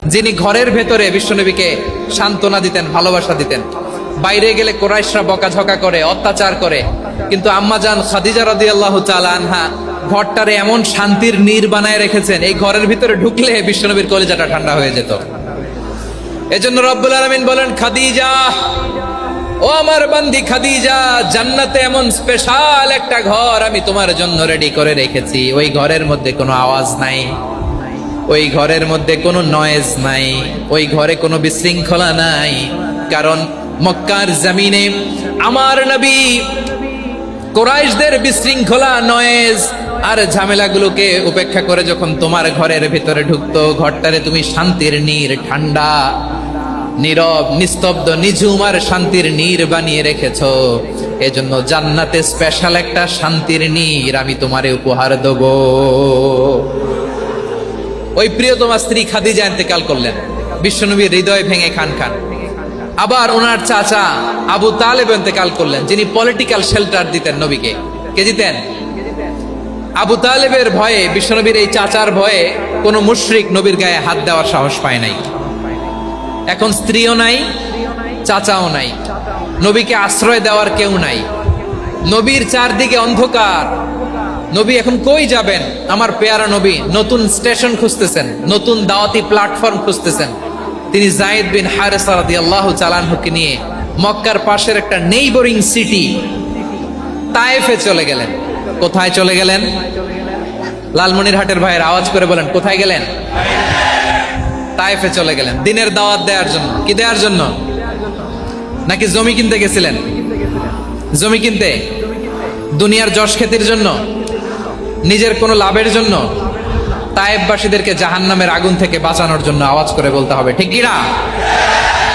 যিনি ঘরের ভেতরে বিশ্বনবীকে সান্ত্বনা দিতেন, ভালোবাসা দিতেন। বাইরে গেলে কোরাইশরা বকাঝকা করে, অত্যাচার করে, কিন্তু আম্মাজান খাদিজা রাদিয়াল্লাহু তাআলা আনহা ঘরটারে এমন শান্তির নীড় বানায় রেখেছেন, এই ঘরের ভিতরে ঢুকলে বিশ্বনবীর কলিজাটা ঠান্ডা হয়ে যেত। এজন্য রব্বুল আলামিন বলেন, খাদিজা, ও আমার বান্দি খাদিজা, জান্নাতে এমন স্পেশাল একটা ঘর আমি তোমার জন্য রেডি করে রেখেছি। ওই ঘরের মধ্যে কোনো আওয়াজ নাই, ওই ঘরের মধ্যে কোনো নয়েজ নাই, ওই ঘরে কোনো বিশৃঙ্খলা নাই। কারণ মক্কার জমিনে আমার নবী কুরাইশদের বিশৃঙ্খলা, নয়েজ আর ঝামেলাগুলোকে উপেক্ষা করে যখন তোমার ঘরের ভিতরে ঢুকতো, ঘরটারে তুমি শান্তির নীড়, ঠান্ডা, নীরব, নিস্তব্ধ, নিঝুম আর শান্তির নীড় বানিয়ে রেখেছো। এজন্য জান্নাতে স্পেশাল একটা শান্তির নীড় আমি তোমারে উপহার দেব। ওই প্রিয়তমা স্ত্রী খাদিজা ইন্তেকাল করলেন, বিশ্বনবীর হৃদয় ভেঙে খান খান। আবার ওনার চাচা আবু তালেব ইন্তেকাল করলেন, যিনি পলিটিক্যাল শেল্টার দিতেন নবীকে। কে দিতেন? আবু তালেবের ভয়ে, বিশ্বনবীর এই চাচার ভয়ে কোনো মুশরিক নবীর গায়ে হাত দেওয়ার সাহস পায় নাই। এখন স্ত্রীও নাই, চাচাও নাই, নবীকে আশ্রয় দেওয়ার কেউ নাই। নবীর চারদিকে অন্ধকার। নবী এখন কই যাবেন? আমার পেয়ারা নবী নতুন স্টেশন খুঁজতেছেন, নতুন দাওয়াতি প্ল্যাটফর্ম খুঁজতেছেন। তিনি যায়েদ বিন হারেসা রাদিয়াল্লাহু তাআলা আনহুকে নিয়ে মক্কার পাশের একটা নেইবরিং সিটি তায়েফে চলে গেলেন। কোথায় চলে গেলেন? লালমনিরহাটের ভাইয়ের আওয়াজ করে বলেন, কোথায় গেলেন? তায়েফে চলে গেলেন দিনের দাওয়াত দেওয়ার জন্য। কি দেওয়ার জন্য? নাকি জমি কিনতে গেছিলেন? জমি কিনতে, দুনিয়ার যশ খ্যাতির জন্য, নিজের কোনো লাভের জন্য? তায়েফবাসীদেরকে জাহান্নামের আগুন থেকে বাঁচানোর জন্য। আওয়াজ করে বলতে হবে, ঠিক কি না?